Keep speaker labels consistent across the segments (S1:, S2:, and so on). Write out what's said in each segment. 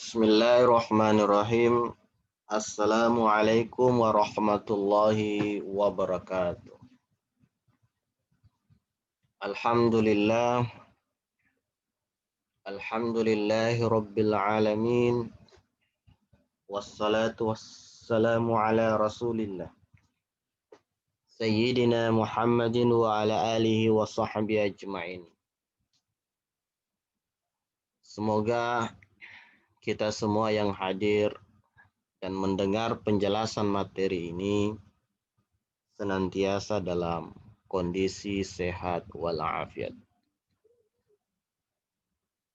S1: Bismillahirrahmanirrahim. Assalamualaikum warahmatullahi wabarakatuh. Alhamdulillah. Alhamdulillahi rabbil alamin. Wassalatu wassalamu ala rasulillah. Sayyidina Muhammadin wa ala alihi wa sahbihi ajma'in. Semoga kita semua yang hadir dan mendengar penjelasan materi ini senantiasa dalam kondisi sehat walafiat.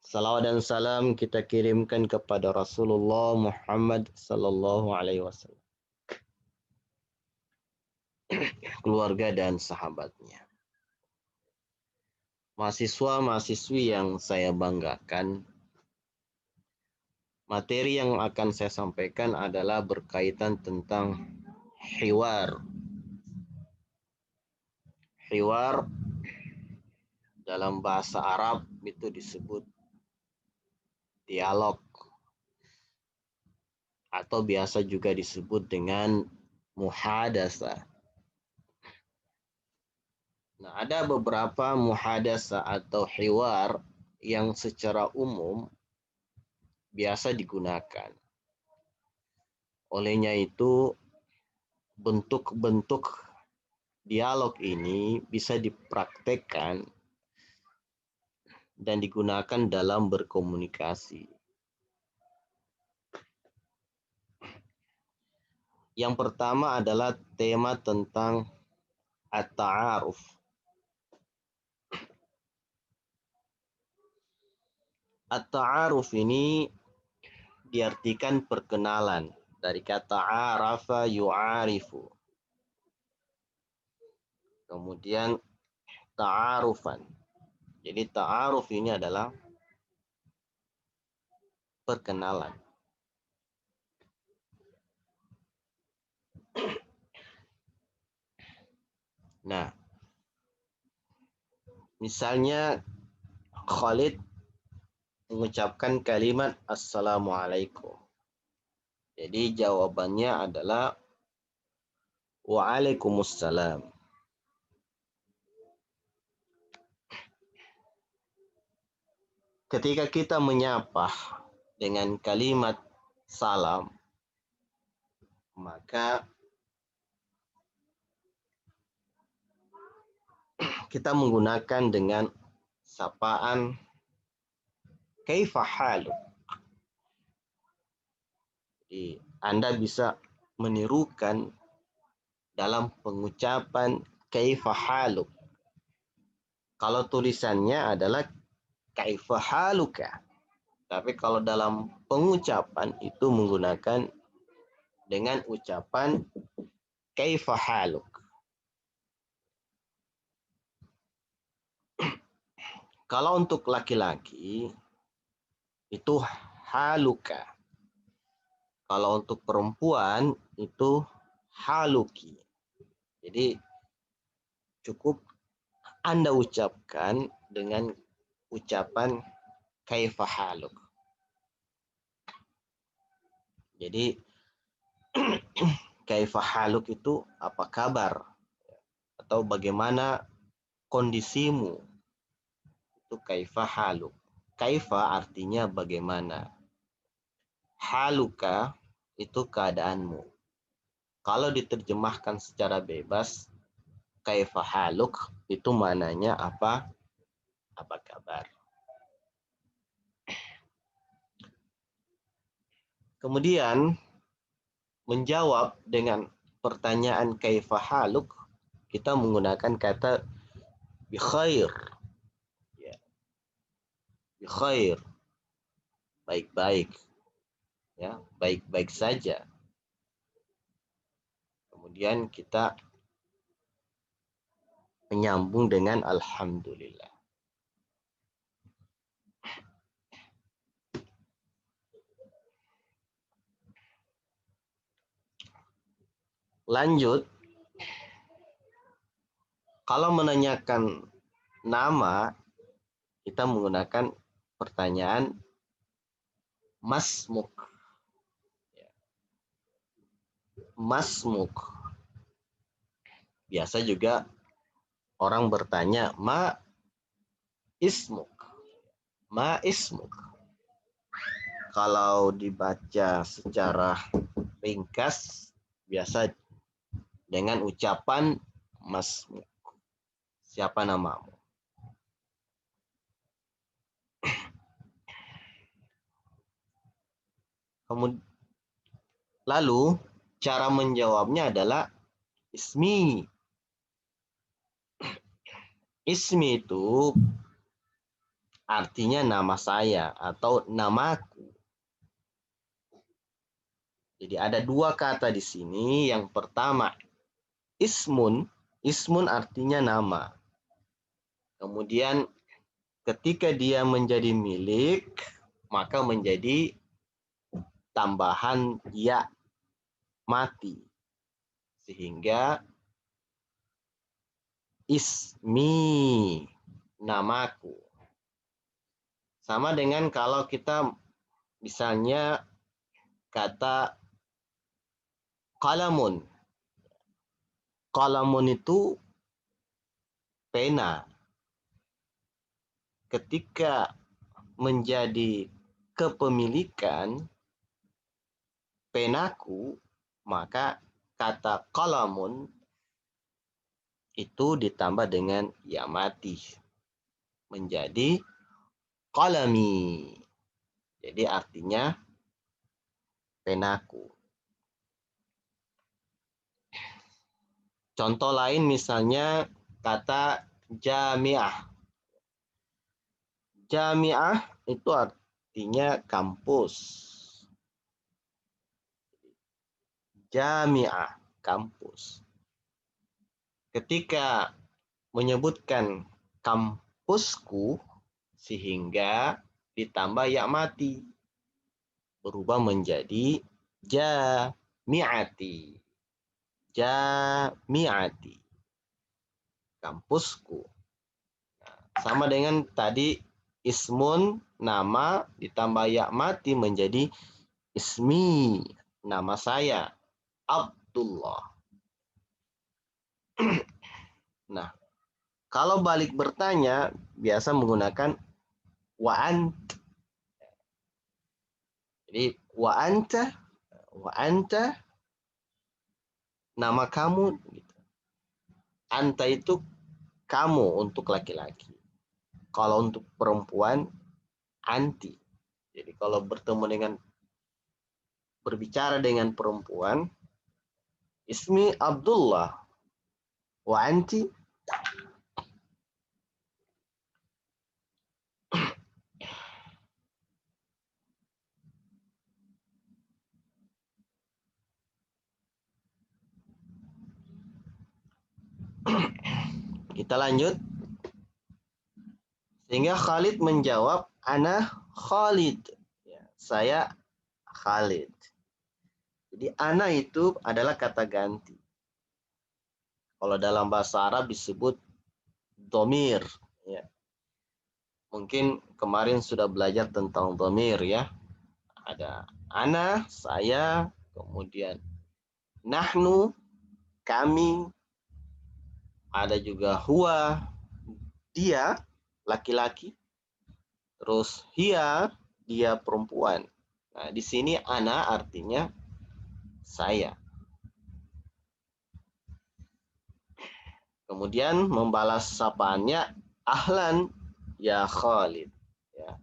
S1: Salawat dan salam kita kirimkan kepada Rasulullah Muhammad sallallahu alaihi wasallam, keluarga dan sahabatnya. Mahasiswa-mahasiswi yang saya banggakan, materi yang akan saya sampaikan adalah berkaitan tentang hiwar. Hiwar dalam bahasa Arab itu disebut dialog atau biasa juga disebut dengan muhadasah. Nah, ada beberapa muhadasah atau hiwar yang secara umum biasa digunakan. Olehnya itu, bentuk-bentuk dialog ini bisa dipraktekkan dan digunakan dalam berkomunikasi. Yang pertama adalah tema tentang at-ta'aruf. At-ta'aruf ini diartikan perkenalan dari kata arafa yu'arifu. Kemudian ta'arufan. Jadi ta'aruf ini adalah perkenalan. Nah, misalnya Khalid mengucapkan kalimat Assalamualaikum. Jadi jawabannya adalah Waalaikumsalam. Ketika kita menyapa dengan kalimat salam, maka kita menggunakan dengan sapaan kaifa haluk. Jadi Anda bisa menirukan dalam pengucapan kaifa haluk. Kalau tulisannya adalah kaifa haluka. Tapi kalau dalam pengucapan itu menggunakan dengan ucapan kaifa haluk. Kalau untuk laki-laki itu haluka. Kalau untuk perempuan itu haluki. Jadi cukup Anda ucapkan dengan ucapan kaifa haluk. Jadi kaifa haluk itu apa kabar atau bagaimana kondisimu. Itu kaifa haluk. Kaifa artinya bagaimana. Haluka itu keadaanmu. Kalau diterjemahkan secara bebas, kaifa haluk itu maknanya apa? Apa kabar. Kemudian menjawab dengan pertanyaan kaifa haluk, kita menggunakan kata bi khair. Ya. Bi khair. Baik-baik. Ya, baik-baik saja. Kemudian kita menyambung dengan alhamdulillah. Lanjut, kalau menanyakan nama, kita menggunakan pertanyaan Masmuk. Masmuk. Biasa juga orang bertanya, ma ismuk. Ma ismuk. Kalau dibaca secara ringkas, biasa dengan ucapan masmuk. Siapa namamu? Kemudian, lalu cara menjawabnya adalah ismi. Ismi itu artinya nama saya atau namaku. Jadi ada dua kata di sini. Yang pertama ismun. Ismun artinya nama. Kemudian ketika dia menjadi milik, maka menjadi tambahan ya mati. Sehingga ismi, namaku. Sama dengan kalau kita misalnya kata kalamun. Kalamun itu pena. Ketika menjadi kepemilikan penaku, maka kata kalamun itu ditambah dengan ya mati. Menjadi kalami. Jadi artinya penaku. Contoh lain misalnya kata jamiah. Jamiah itu artinya kampus. Jamiah, kampus. Ketika menyebutkan kampusku, sehingga ditambah ya mati. Berubah menjadi jamiati. Jamiati. Kampusku. Sama dengan tadi ismun, nama, ditambah ya mati menjadi ismi, nama saya, Abdullah. Nah, kalau balik bertanya, biasa menggunakan wa ant. Jadi wa anta, nama kamu. Anta itu kamu untuk laki-laki. Kalau untuk perempuan, anti. Jadi kalau berbicara dengan perempuan, ismi Abdullah, wa anti. Kita lanjut. Sehingga Khalid menjawab, ana Khalid. Ya, saya Khalid. Jadi ana itu adalah kata ganti. Kalau dalam bahasa Arab disebut domir. Ya. Mungkin kemarin sudah belajar tentang domir ya. Ada ana, saya, kemudian nahnu, kami, ada juga huwa, dia, laki-laki, terus hia, dia perempuan. Nah, di sini ana artinya saya. Kemudian membalas sapaannya, ahlan ya Khalid. Ya.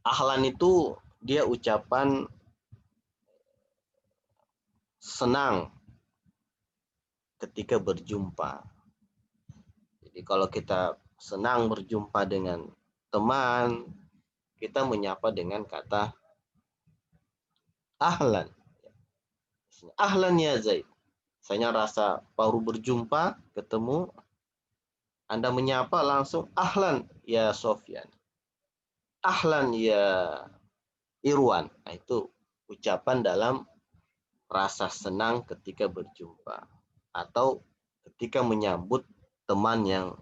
S1: Ahlan itu dia ucapan senang ketika berjumpa. Jadi kalau kita senang berjumpa dengan teman, kita menyapa dengan kata ahlan. Ahlan ya Zaid. Saya rasa baru berjumpa, ketemu, Anda menyapa langsung ahlan ya Sofyan. Ahlan ya Irwan. Nah, itu ucapan dalam rasa senang ketika berjumpa atau ketika menyambut teman yang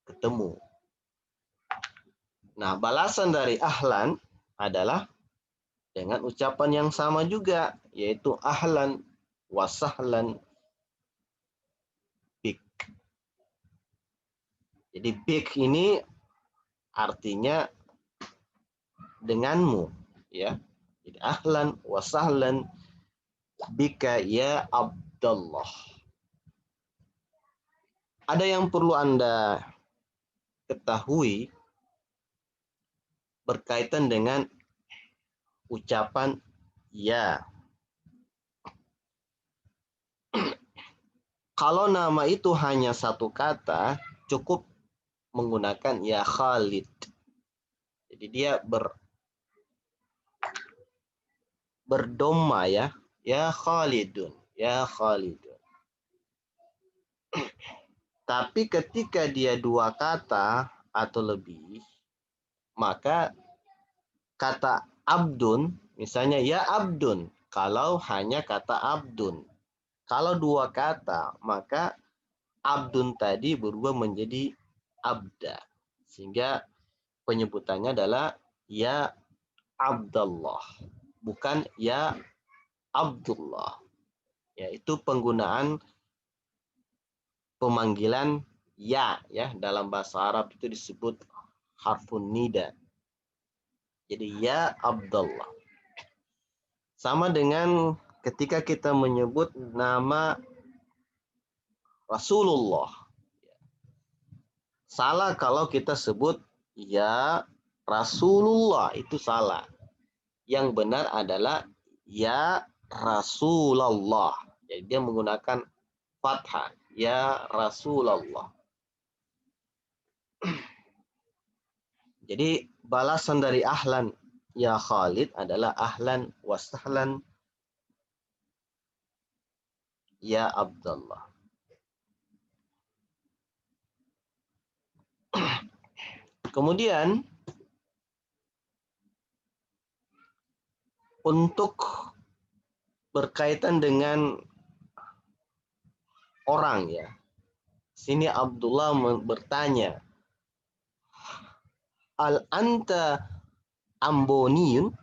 S1: ketemu. Nah, balasan dari ahlan adalah dengan ucapan yang sama juga, yaitu ahlan wa sahlan bik. Jadi bik ini artinya denganmu, ya. Jadi ahlan wa sahlan bika ya Abdullah. Ada yang perlu Anda ketahui berkaitan dengan ucapan ya. Kalau nama itu hanya satu kata, cukup menggunakan ya Khalid. Jadi dia berdoma ya. Ya Khalidun, ya Khalidun. Tapi ketika dia dua kata atau lebih, maka kata abdun, misalnya ya abdun, kalau hanya kata abdun. Kalau dua kata, maka abdun tadi berubah menjadi abda. Sehingga penyebutannya adalah ya Abdullah, bukan ya Abdullah. Yaitu penggunaan pemanggilan ya dalam bahasa Arab itu disebut harfun nida. Jadi ya Abdullah. Sama dengan ketika kita menyebut nama Rasulullah. Salah kalau kita sebut ya Rasulullah, itu salah. Yang benar adalah ya Rasulullah. Jadi dia menggunakan fathah, ya Rasulullah. Jadi balasan dari ahlan ya Khalid adalah ahlan wa sahlan ya Abdullah. Kemudian untuk berkaitan dengan orang ya. Sini Abdullah bertanya, al anta amboniyun?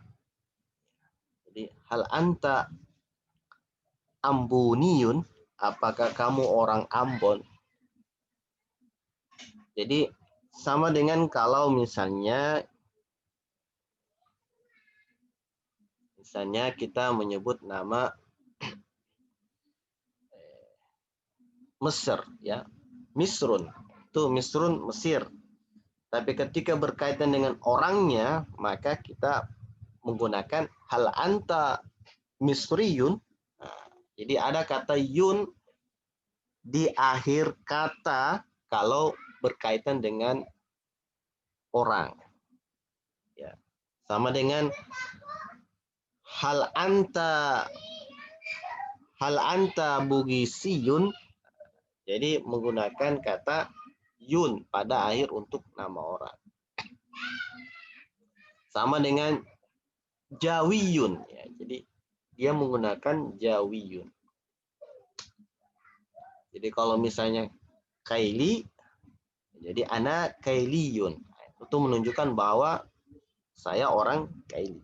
S1: Jadi hal anta amboniyun? Apakah kamu orang Ambon? Jadi sama dengan kalau misalnya kita menyebut nama Mesir ya, Misrun. Itu Misrun Mesir. Tapi ketika berkaitan dengan orangnya, maka kita menggunakan hal anta misriyun. Nah, jadi ada kata yun di akhir kata kalau berkaitan dengan orang. Ya. Sama dengan hal anta bugisiyun. Jadi menggunakan kata yun pada akhir untuk nama orang. Sama dengan jawiyun. Ya, jadi dia menggunakan jawiyun. Jadi kalau misalnya Kaili, jadi ana Kailiyun. Itu menunjukkan bahwa saya orang Kaili.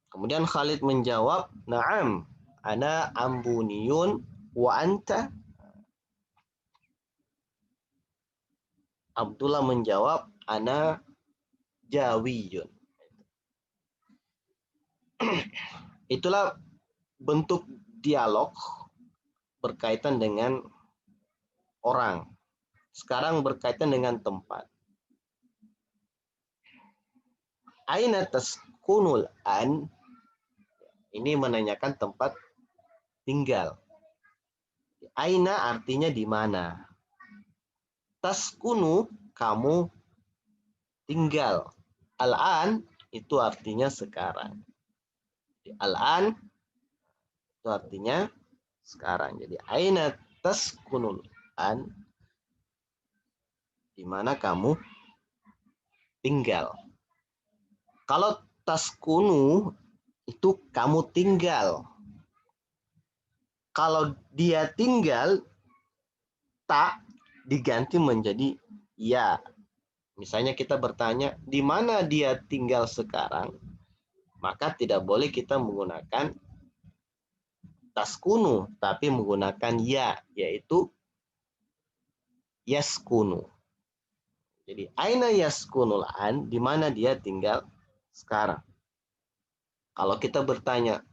S1: Kemudian Khalid menjawab, "Na'am, ana ambuniyun wa anta?" Abdullah menjawab, "Ana jawiyun." Itulah bentuk dialog berkaitan dengan orang. Sekarang berkaitan dengan tempat. Aina taskunul an? Ini menanyakan tempat tinggal. Aina artinya di mana. Taskunu, kamu tinggal. Al-an itu artinya sekarang. Al-an itu artinya sekarang. Jadi aina taskunul an? Di mana kamu tinggal. Kalau taskunu itu kamu tinggal. Kalau dia tinggal, tak diganti menjadi ya. Misalnya kita bertanya, di mana dia tinggal sekarang? Maka tidak boleh kita menggunakan taskunu, tapi menggunakan ya, yaitu yaskunu. Jadi, aina yaskunul an, di mana dia tinggal sekarang. Kalau kita bertanya,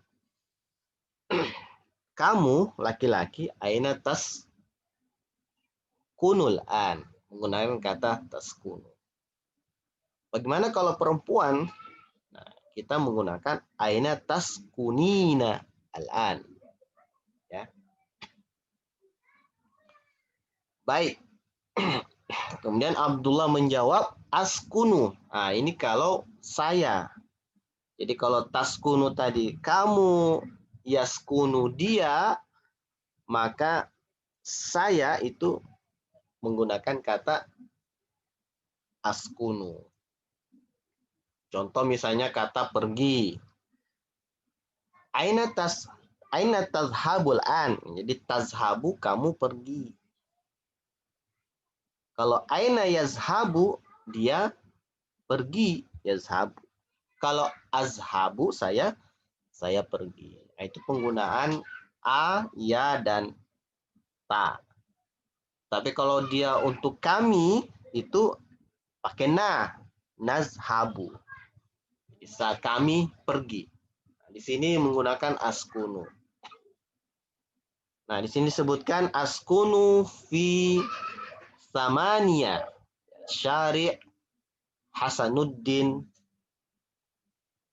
S1: kamu laki-laki, aina taskunul an, menggunakan kata taskunu. Bagaimana kalau perempuan? Nah, kita menggunakan aina taskunina al-an. Ya. Baik. Kemudian Abdullah menjawab askunu. Nah, ini kalau saya. Jadi kalau taskunu tadi kamu, yaskunu dia, maka saya itu menggunakan kata askunu. Contoh misalnya kata pergi. Aina tazhabul an. Jadi tazhabu kamu pergi. Kalau aina yazhabu dia pergi, yazhabu. Kalau azhabu saya pergi. Nah, itu penggunaan a, ya dan ta. Tapi kalau dia untuk kami itu pakai na, nazhabu. Bisa kami pergi. Nah, di sini menggunakan askunu. Nah, di sini disebutkan askunu fi samania syari' Hasanuddin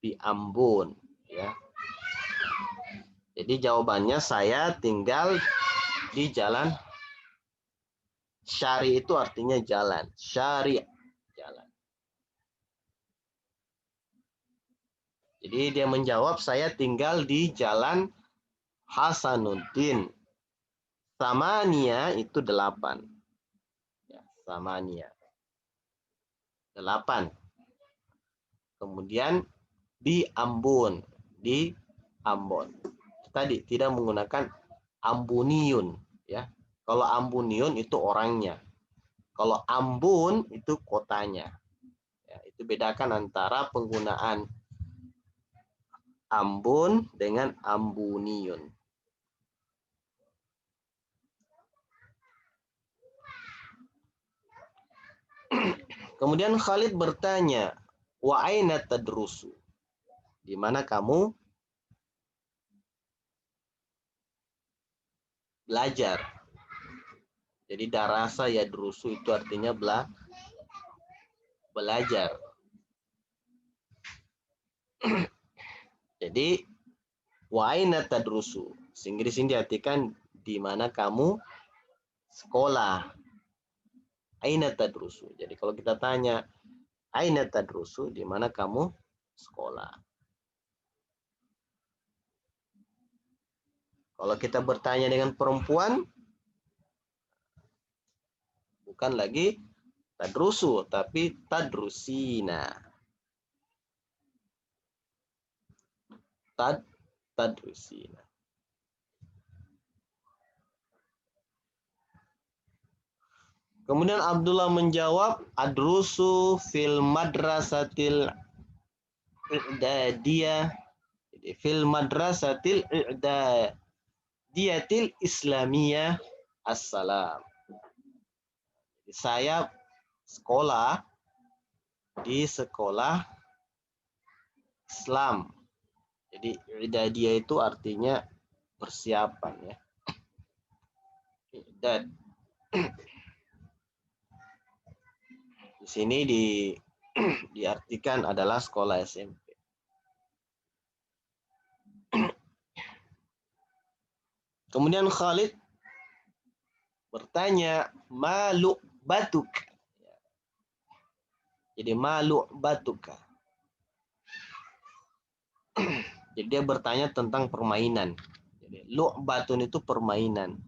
S1: di Ambon, ya. Jadi jawabannya saya tinggal di jalan syari, itu artinya jalan, syari jalan. Jadi dia menjawab saya tinggal di jalan Hasanuddin. Samania itu 8. Ya, samania 8. Kemudian di Ambon, tadi tidak menggunakan Ambuniun, ya. Kalau Ambuniun itu orangnya. Kalau Ambon itu kotanya. Ya, itu bedakan antara penggunaan Ambon dengan Ambuniun. Kemudian Khalid bertanya, wa aina tadrusu? Di mana kamu belajar? Jadi darasa ya drusu itu artinya belajar. Jadi wa aina tadrusu? Sehingga di sini diartikan di mana kamu sekolah. Aina tadrusu. Jadi kalau kita tanya aina tadrusu, di mana kamu sekolah? Kalau kita bertanya dengan perempuan, bukan lagi tadrusu, tapi tadrusina. Tadrusina. Kemudian Abdullah menjawab, adrusu fil madrasatil i'dadiyah, fil madrasatil i'dadiyatil islamiyah assalam. Saya sekolah di sekolah Islam. Jadi i'dadiyah itu artinya persiapan, ya. I'dad. Di sini diartikan adalah sekolah SMP. Kemudian Khalid bertanya, malu batuk. Jadi malu batuka. Jadi dia bertanya tentang permainan. Jadi lu'batun itu permainan.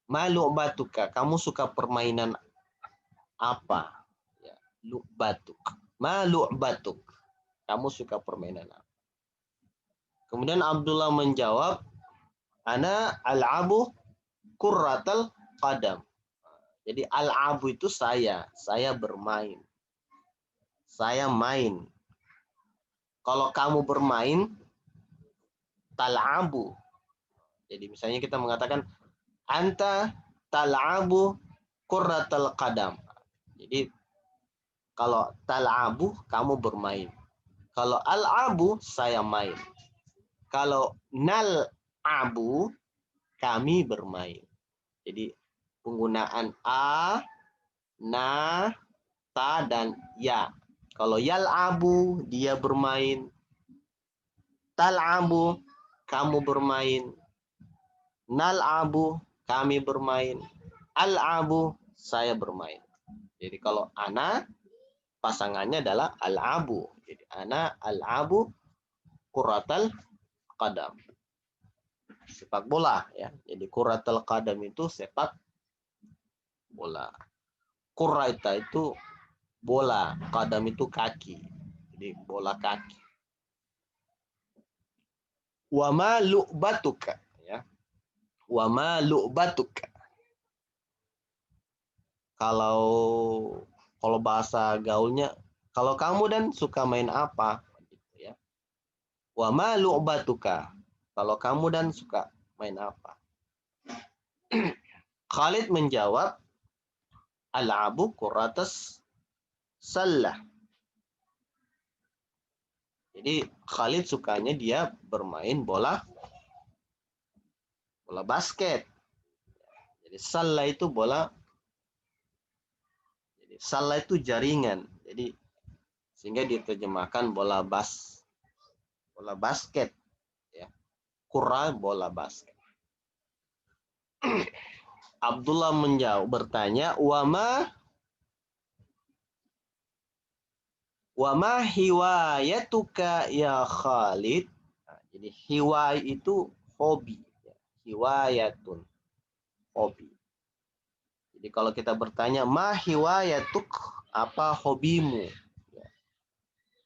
S1: Malu batuka, kamu suka permainan apa? Ya, lu'batuk. Malu batuk, kamu suka permainan apa? Kemudian Abdullah menjawab, ana al'abu kurratal qadam. Jadi al-abu itu saya bermain. Saya main. Kalau kamu bermain, tal'abu. Jadi misalnya kita mengatakan anta tal'abu kurratal qadam. Jadi kalau tal'abu kamu bermain. Kalau al-abu saya main. Kalau nal'abu kami bermain. Jadi penggunaan a, na, ta dan ya. Kalau yal'abu dia bermain. Tal'abu kamu bermain. Nal'abu kami bermain. Al'abu saya bermain. Jadi kalau ana pasangannya adalah al-abu. Jadi ana al-abu kurratal qadam. Sepak bola ya. Jadi kurratal qadam itu sepak bola. Kurraita itu bola, qadam itu kaki. Jadi bola kaki. Wa ma lu'batuka ya. Wa ma lu'batuka. Kalau bahasa gaulnya, kalau kamu dan suka main apa gitu ya. Wa ma lu'batuka. Kalau kamu dan suka main apa? Khalid menjawab, al'abu kurratas sallah. Jadi Khalid sukanya dia bermain bola basket. Jadi sallah itu bola. Jadi sallah itu jaringan. Jadi sehingga diterjemahkan bola basket ya. Kurra bola basket. Abdullah bertanya, wa ma hiwayatuka ya Khalid. Nah, jadi hiway itu hobi. Hiwayatun, hobi. Jadi kalau kita bertanya, ma hiwayatuk, apa hobimu?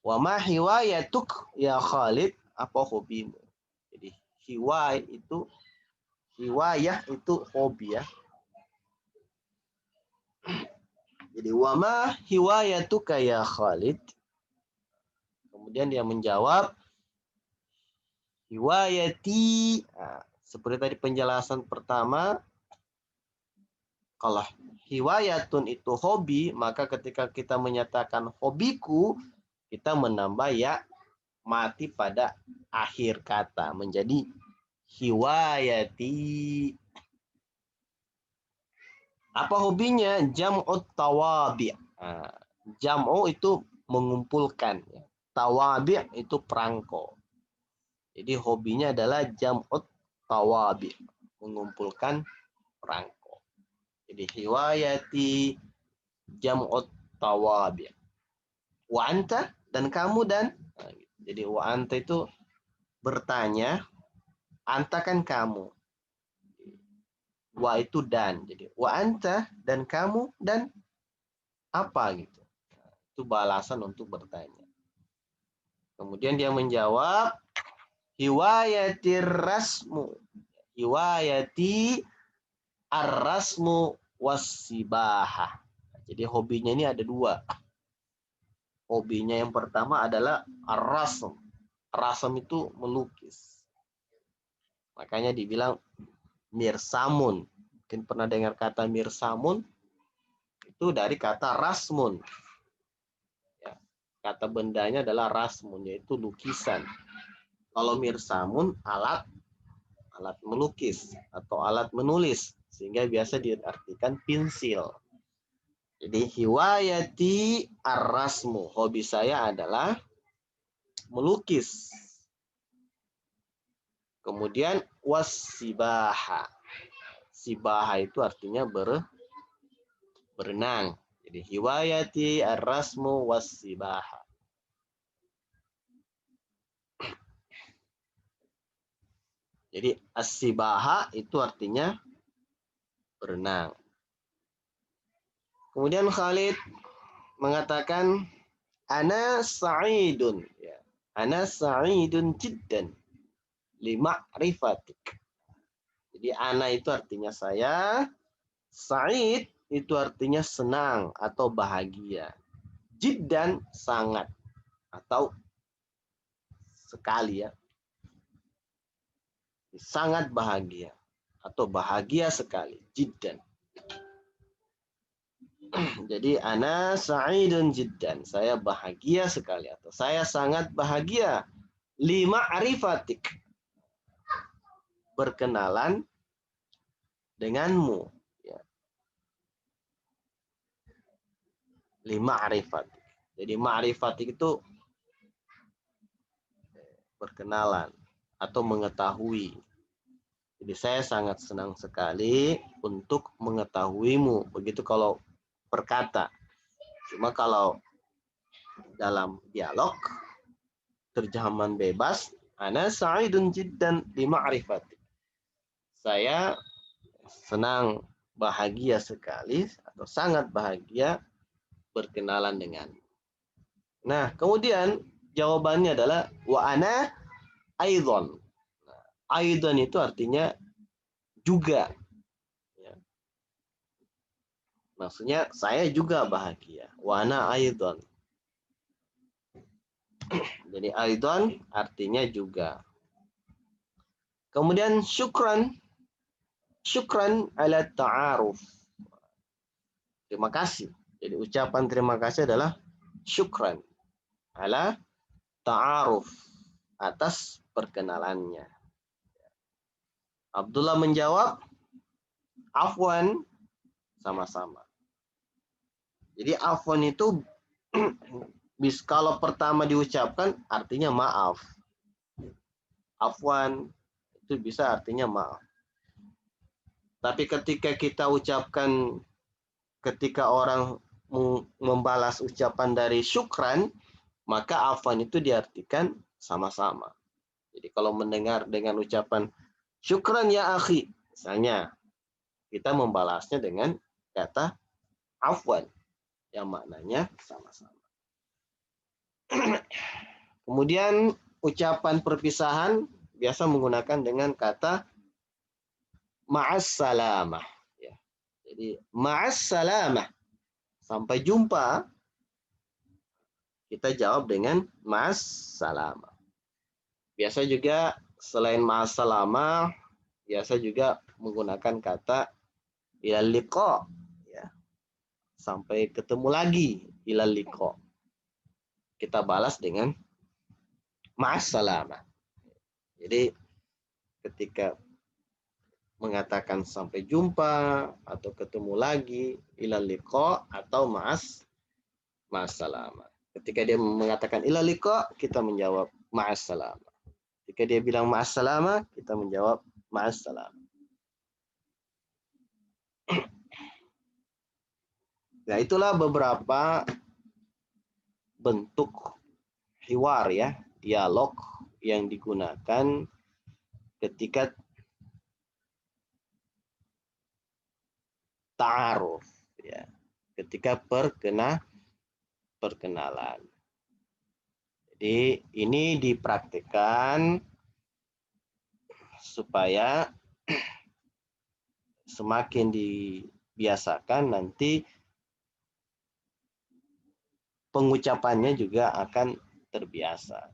S1: Wa ma hiwayatuk ya Khalid, apa hobimu? Jadi hiwayah itu hobi ya. Jadi wa ma hiwayatuka ya Khalid. Kemudian dia menjawab, hiwayati. Nah, seperti tadi penjelasan pertama, kalau hiwayatun itu hobi, maka ketika kita menyatakan hobiku, kita menambah ya mati pada akhir kata menjadi hiwayati. Apa hobinya? Jam'ut tawabi'. Nah, jam'u itu mengumpulkan. Tawabi' itu perangko. Jadi hobinya adalah jam'ut tawabi'. Mengumpulkan perangko. Jadi hiwayati jam'ut tawabi'. Wa anta, dan kamu dan. Nah, jadi wa anta itu bertanya. Anta kan kamu. Wa itu dan. Jadi wa anta dan kamu dan apa gitu. Nah, itu balasan untuk bertanya. Kemudian dia menjawab, hiwayatir rasmu. Hiwayati ar-rasmu was-sibahah. Jadi hobinya ini ada dua. Hobinya yang pertama adalah ar-rasm. Rasm itu melukis. Makanya dibilang mirsamun. Mungkin pernah dengar kata mirsamun. Itu dari kata rasmun. Ya, kata bendanya adalah rasmun, yaitu lukisan. Kalau mirsamun alat melukis atau alat menulis, sehingga biasa diartikan pensil. Jadi hiwayati ar-rasmu, hobi saya adalah melukis. Kemudian was-sibaha. Sibaha itu artinya berenang. Jadi hiwayati ar-rasmu was-sibaha. Jadi as-sibaha itu artinya berenang. Kemudian Khalid mengatakan, ana sa'idun. Ya. Ana sa'idun jiddan lima'rifatik. Jadi ana itu artinya saya, Sa'id itu artinya senang atau bahagia. Jiddan sangat atau sekali ya. Sangat bahagia atau bahagia sekali. Jiddan. Jadi ana sa'idun jiddan. Saya bahagia sekali atau saya sangat bahagia. Lima arifatik. Berkenalan denganmu. Ya. Lima arifatik. Jadi ma'rifatik itu berkenalan atau mengetahui. Jadi saya sangat senang sekali untuk mengetahuimu. Begitu kalau perkata. Cuma kalau dalam dialog, terjemahan bebas, ana sa'idun jiddan li ma'rifati. Saya senang, bahagia sekali atau sangat bahagia berkenalan dengan. Nah, kemudian jawabannya adalah wa ana aidon. Nah, aidon itu artinya juga. Ya. Maksudnya saya juga bahagia. Wa ana aidon. Jadi aidon artinya juga. Kemudian syukran ala ta'aruf. Terima kasih. Jadi ucapan terima kasih adalah syukran ala ta'aruf atas perkenalannya. Abdullah menjawab afwan, sama-sama. Jadi afwan itu kalau pertama diucapkan artinya maaf. Afwan itu bisa artinya maaf. Tapi ketika kita ucapkan, ketika orang membalas ucapan dari syukran, maka afwan itu diartikan sama-sama. Jadi kalau mendengar dengan ucapan syukran ya akhi, misalnya kita membalasnya dengan kata afwan yang maknanya sama-sama. Kemudian ucapan perpisahan biasa menggunakan dengan kata ma'assalamah. Ya. Jadi ma'assalamah. Sampai jumpa. Kita jawab dengan ma'assalamah. Biasa juga selain ma'assalamah, biasa juga menggunakan kata ilal liqa. Ya. Sampai ketemu lagi ilal liqa. Kita balas dengan ma'assalamah. Jadi ketika mengatakan sampai jumpa atau ketemu lagi ilal liqa atau ma'assalamah. Ketika dia mengatakan ilal liqa, kita menjawab ma'assalamah. Ketika dia bilang ma'assalamah, kita menjawab ma'assalamah. Nah, itulah beberapa bentuk hiwar ya, dialog yang digunakan ketika ta'aruf ya, ketika perkenalan. Jadi ini dipraktikkan supaya semakin dibiasakan nanti pengucapannya juga akan terbiasa.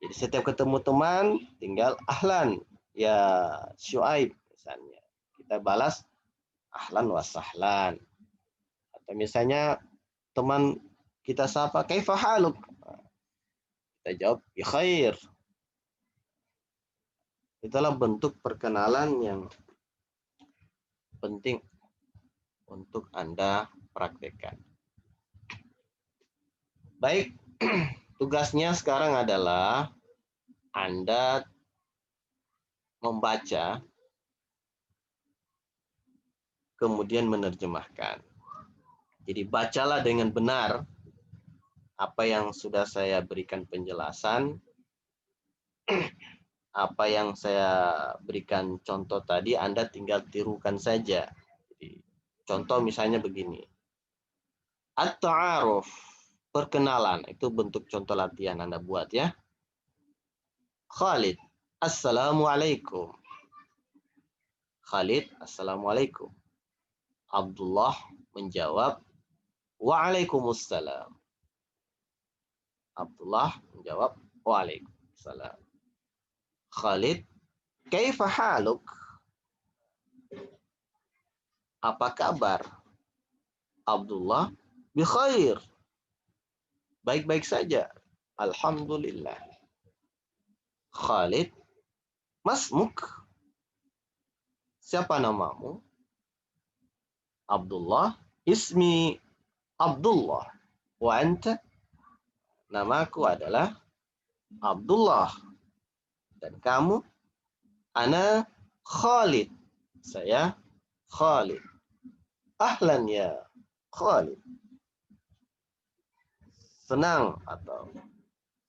S1: Jadi setiap ketemu teman tinggal ahlan ya Syuaib misalnya. Kita balas ahlan wa sahlan. Atau misalnya teman kita sapa kaifa haluk? Kita jawab bi khair. Itulah bentuk perkenalan yang penting untuk Anda praktekkan. Baik, tugasnya sekarang adalah Anda membaca, kemudian menerjemahkan. Jadi bacalah dengan benar apa yang sudah saya berikan penjelasan, apa yang saya berikan contoh tadi, Anda tinggal tirukan saja. Jadi, contoh misalnya begini. At-ta'aruf, perkenalan, itu bentuk contoh latihan Anda buat ya. Khalid, assalamualaikum. Khalid, Assalamualaikum. Abdullah menjawab, Waalaikumsalam. Abdullah menjawab, Waalaikumsalam. Khalid, kaifa haluk? Apa kabar? Abdullah, bikhair. Baik-baik saja. Alhamdulillah. Khalid, masmuk? Siapa namamu? Abdullah, ismi Abdullah. Wa anta? Namaku adalah Abdullah. Dan kamu? Ana Khalid. Saya Khalid. Ahlan ya Khalid. Senang atau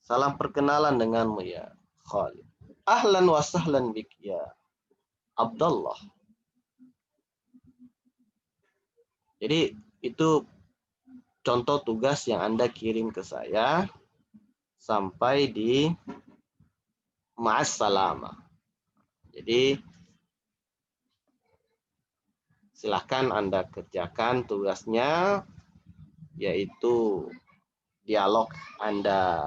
S1: salam perkenalan denganmu ya Khalid. Ahlan wa sahlan bik ya Abdullah. Jadi itu contoh tugas yang Anda kirim ke saya sampai di ma'assalama. Jadi silahkan Anda kerjakan tugasnya, yaitu dialog Anda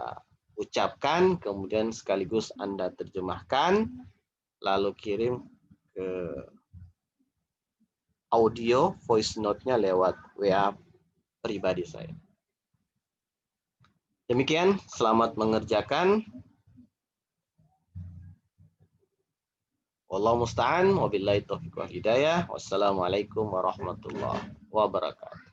S1: ucapkan, kemudian sekaligus Anda terjemahkan, lalu kirim ke audio voice note-nya lewat WA pribadi saya. Demikian, selamat mengerjakan. Wallahu musta'an, wabillahi taufiq wal hidayah. Wassalamualaikum warahmatullahi wabarakatuh.